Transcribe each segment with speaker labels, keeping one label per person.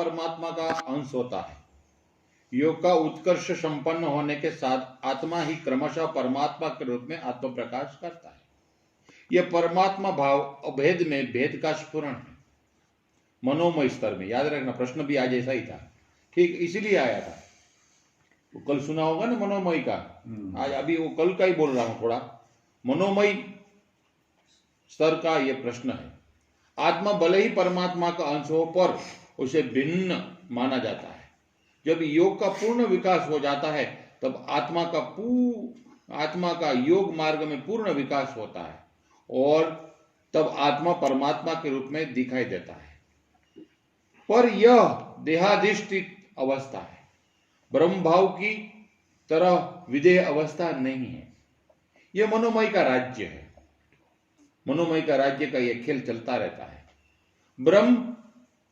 Speaker 1: परमात्मा का अंश होता है। योग का उत्कर्ष संपन्न होने के साथ आत्मा ही क्रमशः परमात्मा के रूप में आत्म प्रकाश करता है। यह परमात्मा भाव अभेद में भेद का स्फुरण है, मनोमय स्तर में। याद रखना, प्रश्न भी आज ऐसा ही था, ठीक इसलिए आया था। वो कल सुना होगा ना मनोमय का, आज अभी वो कल का ही बोल रहा हूं, थोड़ा मनोमय स्तर का यह प्रश्न है। आत्मा भले ही परमात्मा का अंश हो पर उसे भिन्न माना जाता है। जब योग का पूर्ण विकास हो जाता है तब आत्मा का योग मार्ग में पूर्ण विकास होता है और तब आत्मा परमात्मा के रूप में दिखाई देता है। पर यह देहाधिष्ठित अवस्था है, ब्रह्म भाव की तरह विदेह अवस्था नहीं है। यह मनोमय का राज्य है। मनोमय का राज्य का यह खेल चलता रहता है। ब्रह्म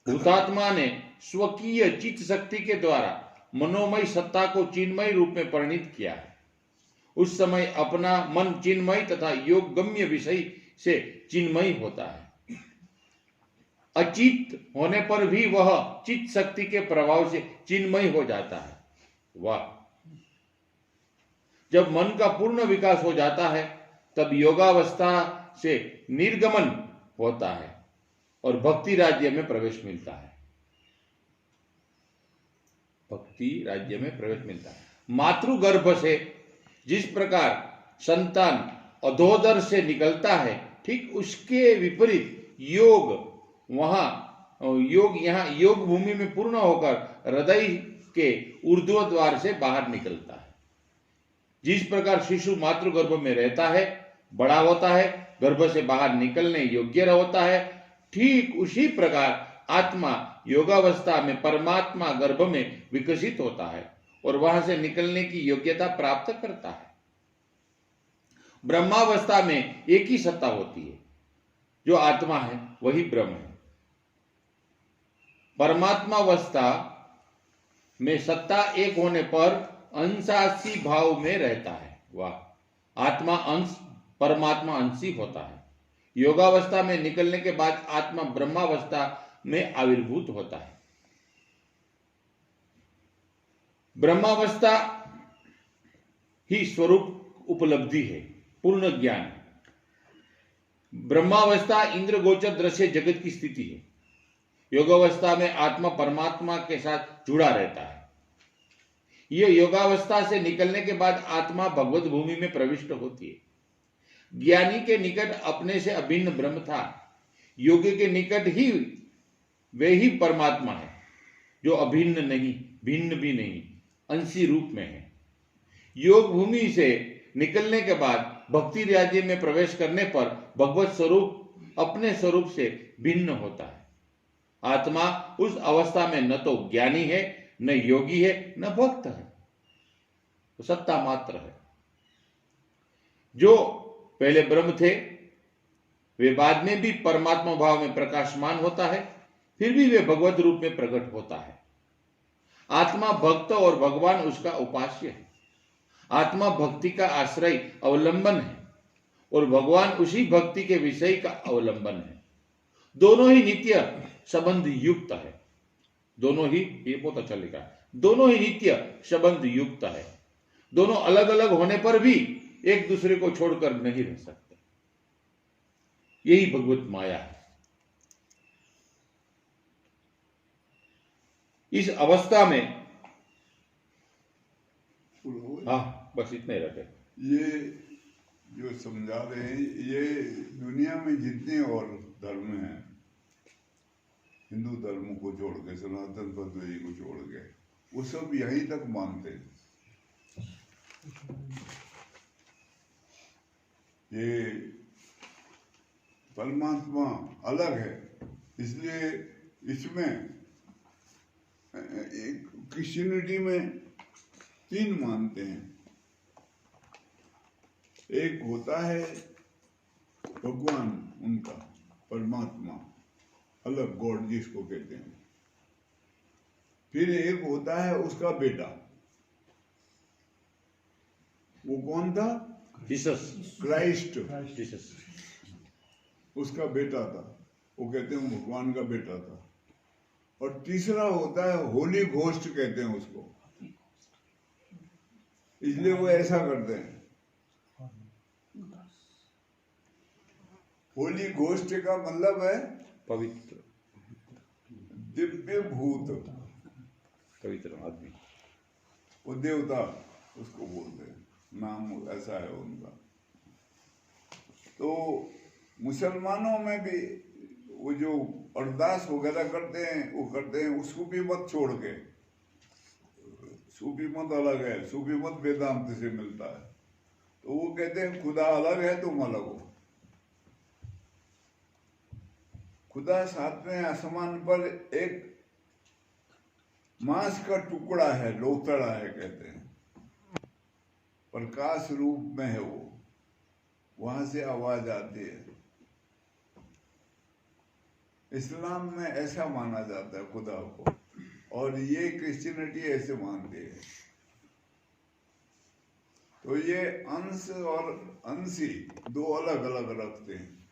Speaker 1: भूतात्मा ने स्वकीय चित्त शक्ति के द्वारा मनोमय सत्ता को चिन्मय रूप में परिणित किया है। उस समय अपना मन चिन्मय तथा योग गम्य विषय से चिन्मय होता है। अचित होने पर भी वह चित्त शक्ति के प्रभाव से चिन्मय हो जाता है। वाह! जब मन का पूर्ण विकास हो जाता है तब योगावस्था से निर्गमन होता है और भक्ति राज्य में प्रवेश मिलता है। भक्ति राज्य में प्रवेश मिलता है। मातृगर्भ से जिस प्रकार संतान अधोदर से निकलता है, ठीक उसके विपरीत योग यहाँ योग भूमि में पूर्ण होकर हृदय के ऊर्ध्व द्वार से बाहर निकलता है। जिस प्रकार शिशु मातृगर्भ में रहता है, बड़ा होता है, गर्भ से बाहर निकलने योग्य होता है, ठीक उसी प्रकार आत्मा योगावस्था में परमात्मा गर्भ में विकसित होता है और वहां से निकलने की योग्यता प्राप्त करता है। ब्रह्मावस्था में एक ही सत्ता होती है, जो आत्मा है वही ब्रह्म है। परमात्मावस्था में सत्ता एक होने पर अंशासी भाव में रहता है। वाह! आत्मा अंश, परमात्मा अंशी होता है। योगावस्था में निकलने के बाद आत्मा ब्रह्मावस्था में आविर्भूत होता है। ब्रह्मावस्था ही स्वरूप उपलब्धि है, पूर्ण ज्ञान। ब्रह्मावस्था इंद्र गोचर दृश्य जगत की स्थिति है। योगावस्था में आत्मा परमात्मा के साथ जुड़ा रहता है। यह योगावस्था से निकलने के बाद आत्मा भगवत भूमि में प्रविष्ट होती है। ज्ञानी के निकट अपने से अभिन्न ब्रह्म था। योगी के निकट ही वे ही परमात्मा है, जो अभिन्न नहीं, भिन्न भी नहीं, अंशी रूप में है। योग भूमि से निकलने के बाद भक्ति राज्य में प्रवेश करने पर भगवत स्वरूप अपने स्वरूप से भिन्न होता है। आत्मा उस अवस्था में न तो ज्ञानी है, न योगी है, न भक्त है, तो सत्ता मात्र है। जो पहले ब्रह्म थे वे बाद में भी परमात्मा भाव में प्रकाशमान होता है, फिर भी वे भगवत रूप में प्रकट होता है। आत्मा भक्त और भगवान उसका उपास्य है। आत्मा भक्ति का आश्रय अवलंबन है और भगवान उसी भक्ति के विषय का अवलंबन है। दोनों ही नित्य संबंध युक्त है। दोनों ही, ये बहुत अच्छा लिखा है, दोनों ही नित्य संबंध युक्त है। दोनों अलग अलग होने पर भी एक दूसरे को छोड़कर नहीं रह सकते। यही भगवत माया है। इस अवस्था में, हाँ बस इतना ही रखे।
Speaker 2: ये जो समझा रहे हैं, ये दुनिया में जितने और धर्म हैं, हिंदू धर्म को छोड़ के, सनातन पद्धति को छोड़ के, वो सब यहीं तक मानते हैं। ये परमात्मा अलग है, इसलिए इसमें एक क्रिश्चियनिटी में तीन मानते हैं। एक होता है भगवान, उनका परमात्मा, अलग गॉड जिसको कहते हैं। फिर एक होता है उसका बेटा। वो कौन था?
Speaker 1: Jesus
Speaker 2: Christ.
Speaker 1: जीसस
Speaker 2: उसका बेटा था, वो कहते हैं भगवान का बेटा था। और तीसरा होता है होली घोस्ट कहते हैं उसको, इसलिए वो ऐसा करते हैं। होली घोस्ट का मतलब है
Speaker 1: पवित्र,
Speaker 2: दिव्य भूत,
Speaker 1: पवित्र आदमी।
Speaker 2: वो देवता उसको बोलते हैं, नाम ऐसा है उनका। तो मुसलमानों में भी वो जो अरदास वगैरह करते हैं वो करते हैं, उसको भी मत छोड़ के। सूफी मत अलग है, सूफी मत वेदांत से मिलता है, तो वो कहते हैं खुदा अलग है तुम अलग हो। खुदा सातवें आसमान पर एक मांस का टुकड़ा है, लोथड़ा है कहते हैं, प्रकाश रूप में है वो, वहां से आवाज आती है। इस्लाम में ऐसा माना जाता है खुदा को, और ये क्रिश्चियनिटी ऐसे मानती है। तो ये अंश और अंशी दो अलग अलग रखते हैं।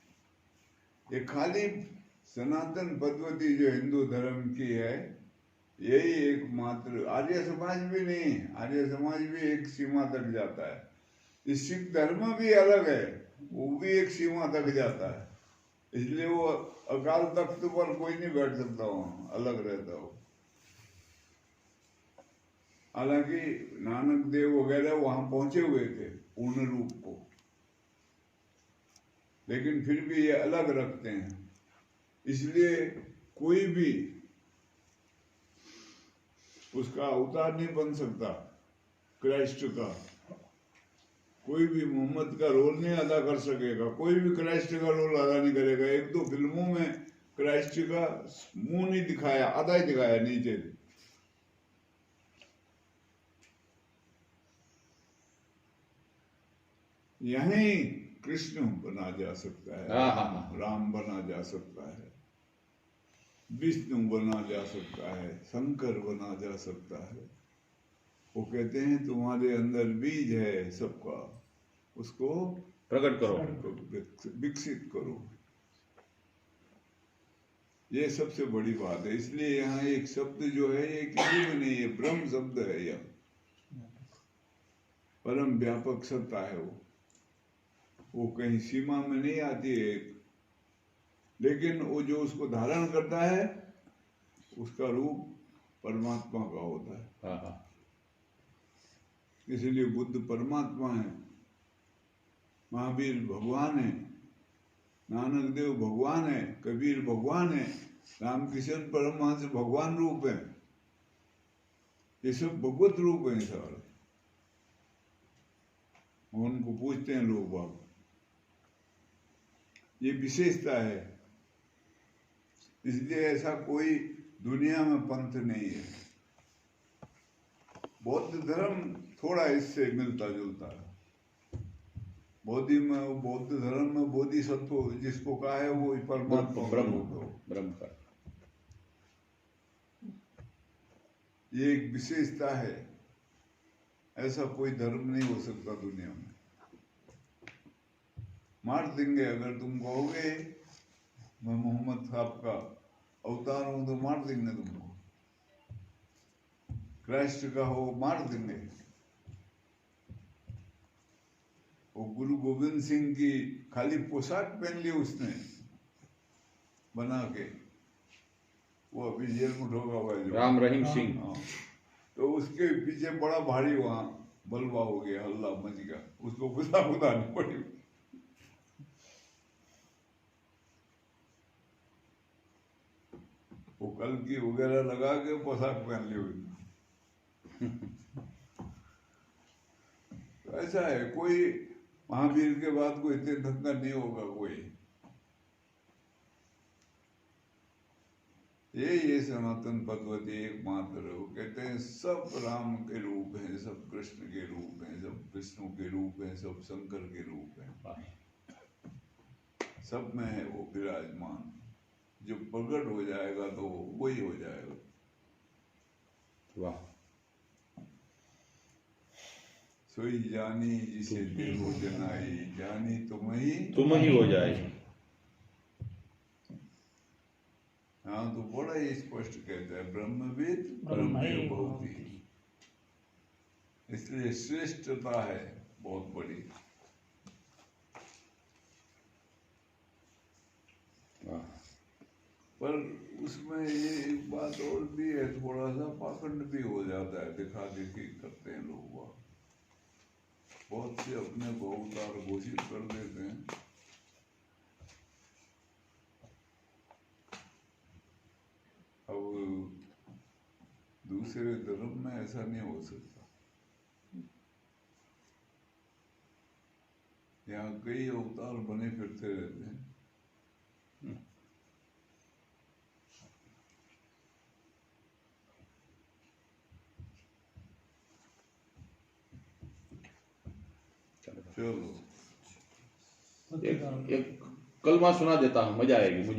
Speaker 2: ये खाली सनातन पद्धति जो हिंदू धर्म की है, यही एकमात्र, आर्य समाज भी नहीं, आर्य समाज भी एक सीमा तक जाता है। इस सिख धर्म भी अलग है, वो भी एक सीमा तक जाता है, इसलिए वो अकाल तख्त पर कोई नहीं बैठ सकता, वहां अलग रहता हो। हालांकि नानक देव वगैरह वहां पहुंचे हुए थे पूर्ण रूप को, लेकिन फिर भी ये अलग रखते हैं। इसलिए कोई भी उसका अवतार नहीं बन सकता क्राइस्ट का, कोई भी मोहम्मद का रोल नहीं अदा कर सकेगा, कोई भी क्राइस्ट का रोल अदा नहीं करेगा। एक दो फिल्मों में क्राइस्ट का मुंह नहीं दिखाया, आधा ही दिखाया नीचे। यहीं कृष्ण बना जा सकता है, राम बना जा सकता है, विष्णु बना जा सकता है, शंकर बना जा सकता है। वो कहते हैं तुम्हारे अंदर बीज है सबका, उसको
Speaker 1: प्रकट करो,
Speaker 2: विकसित करो। ये सबसे बड़ी बात है। इसलिए यहाँ एक शब्द जो है ये किसी में नहीं है, ब्रह्म शब्द है, यह परम व्यापक सत्ता है। वो कहीं सीमा में नहीं आती है, लेकिन वो जो उसको धारण करता है उसका रूप परमात्मा का होता है। इसलिए बुद्ध परमात्मा है, महावीर भगवान है, नानक देव भगवान है, कबीर भगवान है, रामकृष्ण परमहंस भगवान रूप है। ये सब भगवत रूप है सारे। उनको पूछते हैं लोग बाग, ये विशेषता है। इसलिए ऐसा कोई दुनिया में पंथ नहीं है। बौद्ध धर्म थोड़ा इससे मिलता जुलता है। बौद्ध धर्म में बोधिसत्व जिसको कहा है वो परमात्मा
Speaker 1: ब्रह्म का
Speaker 2: ये एक विशेषता है। ऐसा कोई धर्म नहीं हो सकता दुनिया में। मार देंगे अगर तुम कहोगे मैं मोहम्मद साहब का अवतार हूं तो मार देंगे तुमको। क्राइस्ट का हो मार देंगे। वो गुरु गोविंद सिंह की खाली पोशाक पहन ली उसने बना के, वो अभी जेल में ठोका हुआ है
Speaker 1: राम रहीम सिंह।
Speaker 2: तो उसके पीछे बड़ा भारी वहां बलवा हो गया, हल्ला मच गया, उसको खुदानी पड़ी। वो कल की वगैरह लगा के पोशाक पहन ली हुई। तो ऐसा है, कोई महावीर के बाद कोई इतने धक्का नहीं होगा कोई। ये सनातन पद्धति एकमात्र है। वो कहते हैं सब राम के रूप हैं, सब कृष्ण के रूप हैं, सब विष्णु के रूप हैं, सब शंकर के रूप हैं, सब में है वो विराजमान। जब प्रकट हो जाएगा तो वही हो जाएगा।
Speaker 1: वाह।
Speaker 2: सोई जानी जिसे देहो जनाई, जानी तुम ही
Speaker 1: हो जाएगी।
Speaker 2: हाँ तो बड़ा ही स्पष्ट कहता है ब्रह्मविद
Speaker 3: ब्रह्मैव
Speaker 2: भवति। इसलिए श्रेष्ठता है बहुत बड़ी।
Speaker 1: हाँ।
Speaker 2: पर उसमें ये एक बात और भी है, थोड़ा सा पाखंड भी हो जाता है, दिखा देखी करते हैं लोग वहाँ। बहुत से अपने को अवतार घोषित कर देते हैं। अब दूसरे धर्म में ऐसा नहीं हो सकता। यहाँ कई अवतार बने फिरते रहते हैं। चलो
Speaker 1: एक कलमा सुना देता हूँ, मजा आएगी मुझे।